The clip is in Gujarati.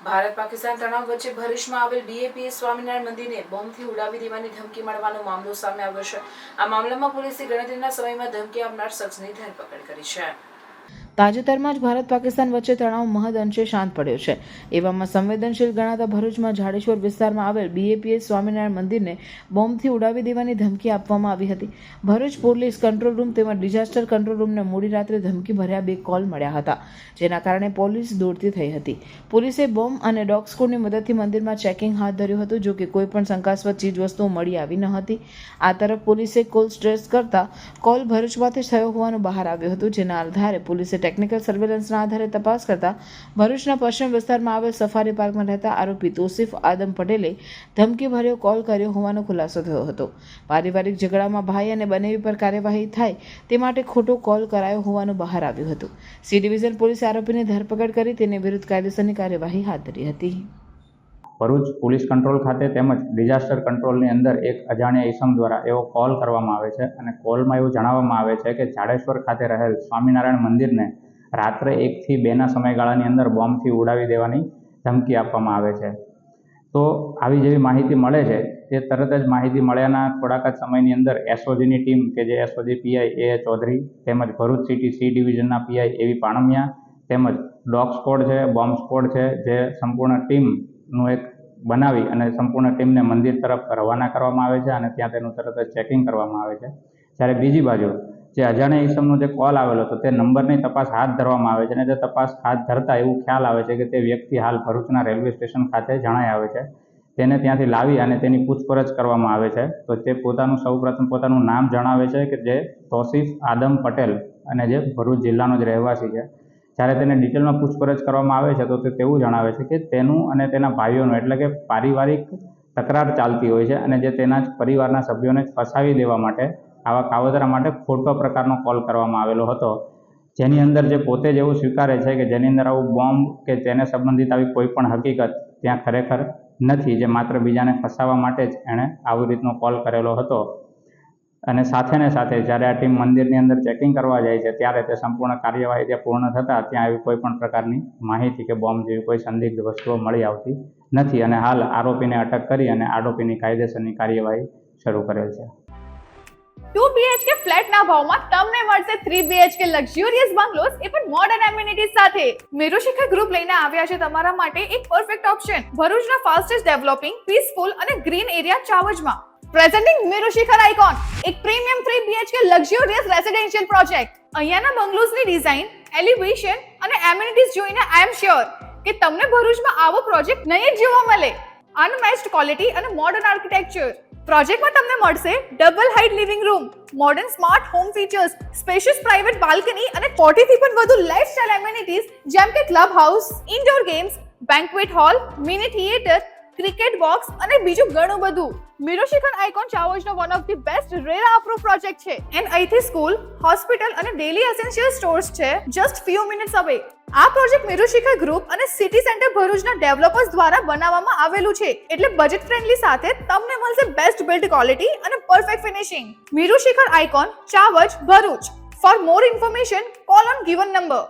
ભારત પાકિસ્તાન તણાવ વચ્ચે ભરૂચમાં આવેલ બીએપીએસ સ્વામિનારાયણ મંદિરને બોમ્બથી ઉડાવી દેવાની ધમકી મળવાનો મામલો સામે આવ્યો છે। આ મામલામાં પોલીસે ગણતરીના સમયમાં ધમકી આપનાર શખ્સની ધરપકડ કરી છે। તાજેતરમાં જ ભારત પાકિસ્તાન વચ્ચે તણાવ મહદઅંશે શાંત પડ્યો છે। એવામાં સંવેદનશીલ ગણાતા ભરૂચમાં જાડેશ્વર વિસ્તારમાં આવેલ બીએપીએસ સ્વામિનારાયણ મંદિરને બોમ્બથી ઉડાવી દેવાની ધમકી આપવામાં આવી હતી। ભરૂચ પોલીસ કંટ્રોલ રૂમ તેમજ ડિઝાસ્ટર કંટ્રોલ રૂમને મોડી રાત્રે ધમકી ભર્યા 2 કોલ મળ્યા હતા, જેના કારણે પોલીસ દોડતી થઈ હતી। પોલીસે બોમ્બ અને ડોગ સ્કોડની મદદથી મંદિરમાં ચેકિંગ હાથ ધર્યું હતું, જો કે કોઈ પણ શંકાસ્પદ ચીજવસ્તુઓ મળી આવી ન હતી। આ તરફ પોલીસે કોલ ટ્રેસ કરતા કોલ ભરૂચમાંથી થયો હોવાનું બહાર આવ્યું હતું, જેના આધારે પોલીસે ટેકનિકલ સર્વેલન્સના આધારે તપાસ કરતા ભરૂચના પશ્ચિમ વિસ્તારમાં આવેલ સફારી પાર્કમાં રહેતા આરોપી તોસીફ આદમ પટેલે ધમકીભર્યો કોલ કર્યો હોવાનો ખુલાસો થયો હતો। પારિવારિક ઝઘડામાં ભાઈ અને બનેવી પર કાર્યવાહી થાય તે માટે ખોટો કોલ કરાયો હોવાનું બહાર આવ્યું હતું। સી ડિવિઝન પોલીસે આરોપીની ધરપકડ કરી તેની વિરુદ્ધ કાયદેસરની કાર્યવાહી હાથ ધરી હતી। ભરૂચ પોલીસ કંટ્રોલ ખાતે તેમજ ડિઝાસ્ટર કંટ્રોલની અંદર એક અજાણ્યા ઈસમ દ્વારા એવો કોલ કરવામાં આવે છે અને કોલમાં એવું જણાવવામાં આવે છે કે જાડેશ્વર ખાતે રહેલ સ્વામિનારાયણ મંદિરને રાત્રે 1 થી 2ના સમયગાળાની અંદર બોમ્બથી ઉડાવી દેવાની ધમકી આપવામાં આવે છે। તો આવી જેવી માહિતી મળે છે તે તરત જ માહિતી મળ્યાના થોડાક જ સમયની અંદર એસઓજીની ટીમ કે જે એસઓજી પીઆઈ એ ચૌધરી તેમજ ભરૂચ સિટી સી ડિવિઝનના પીઆઈ એવી પાણમિયા તેમજ ડોગ સ્કોડ છે, બોમ્બ સ્કોડ છે, જે સંપૂર્ણ ટીમનું એક બનાવી અને સંપૂર્ણ ટીમને મંદિર તરફ રવાના કરવામાં આવે છે અને ત્યાં તેનું તરત જ ચેકિંગ કરવામાં આવે છે। જ્યારે બીજી બાજુ જે અજાણ્યા ઈસમનો જે કોલ આવેલો હતો તે નંબરની તપાસ હાથ ધરવામાં આવે છે અને તે તપાસ હાથ ધરતા એવું ખ્યાલ આવે છે કે તે વ્યક્તિ હાલ ભરૂચના રેલવે સ્ટેશન ખાતે જણાઈ આવે છે। તેને ત્યાંથી લાવી અને તેની પૂછપરછ કરવામાં આવે છે તો તે સૌપ્રથમ પોતાનું નામ જણાવે છે કે જે તોસીફ આદમ પટેલ અને જે ભરૂચ જિલ્લાનો જ રહેવાસી છે। જ્યારે તેને ડિટેલમાં પૂછપરછ કરવામાં આવે છે તો તે તેવું જણાવે છે કે તેનું અને તેના ભાઈઓનું એટલે કે પારિવારિક તકરાર ચાલતી હોય છે અને જે તેના જ પરિવારના સભ્યોને ફસાવી દેવા માટે આવા કાવતરા માટે ખોટો પ્રકારનો કોલ કરવામાં આવેલો હતો, જેની અંદર જે પોતે જ એવું સ્વીકારે છે કે જેની અંદર આવું બોમ્બ કે તેને સંબંધિત આવી કોઈ પણ હકીકત ત્યાં ખરેખર નથી, જે માત્ર બીજાને ફસાવવા માટે જ એણે આવી રીતનો કોલ કરેલો હતો। અને સાથે ને સાથે જ્યારે આ ટીમ મંદિરની અંદર ચેકિંગ કરવા જાય છે ત્યારે તે સંપૂર્ણ કાર્યવાહી ત્યાં પૂર્ણ થતાં ત્યાં આવી કોઈ પણ પ્રકારની માહિતી કે બોમ્બ જેવી કોઈ સંદિગ્ધ વસ્તુઓ મળી આવતી નથી અને હાલ આરોપીને અટક કરી અને આરોપીની કાયદેસરની કાર્યવાહી શરૂ કરેલ છે। 2 BHK ફ્લેટના ભાવમાં તમને મળશે 3 BHK લક્ઝુરિયસ બંગલોઝ એ પણ મોડર્ન એમિનિટીઝ સાથે। મેરુશિખર ગ્રુપ લઈને આવ્યા છે તમારા માટે એક પરફેક્ટ ઓપ્શન ભરૂચના ફાસ્ટેસ્ટ ડેવલપિંગ પીસફુલ અને ગ્રીન એરિયા ચાવજમાં। પ્રેઝન્ટિંગ મેરુશિખર આઇકોન, એક premium 3 BHK luxurious residential project. અહીંયાના બંગલોઝની ડિઝાઇન, એલિવેશન અને એમિનિટીઝ જોઈને આઈ એમ શ્યોર કે તમને ભરૂચમાં આવો પ્રોજેક્ટ નહીં જ જોવા મળે। અનમેચ્ડ ક્વોલિટી અને મોડર્ન આર્કિટેક્ચર। પ્રોજેક્ટમાં તમને મળશે double height living room, modern smart home features, spacious private balcony અને 40 થી પણ વધુ લાઇફસ્ટાઇલ એમિનિટીઝ જેમ કે club house, indoor games, banquet hall, mini theatre, cricket box અને બીજું ઘણું બધું। મેરુશિખર આઇકોન ચાવજનો one of the best RERA approve project છે એન્ડ અહીંથી સ્કૂલ, હોસ્પિટલ અને ડેલી એસેન્શિયલ સ્ટોર્સ છે જસ્ટ ફ્યુ મિનિટ્સ અવે। આ પ્રોજેક્ટ મેરુશિખર ગ્રુપ અને સિટી સેન્ટર ભરૂચના ડેવલપર્સ દ્વારા બનાવવામાં આવેલું છે, એટલે બજેટ ફ્રેન્ડલી સાથે તમને મળશે બેસ્ટ બિલ્ડ ક્વોલિટી અને perfect finishing. Merushikhar icon Chavaj Bharuch. For more information call on given number.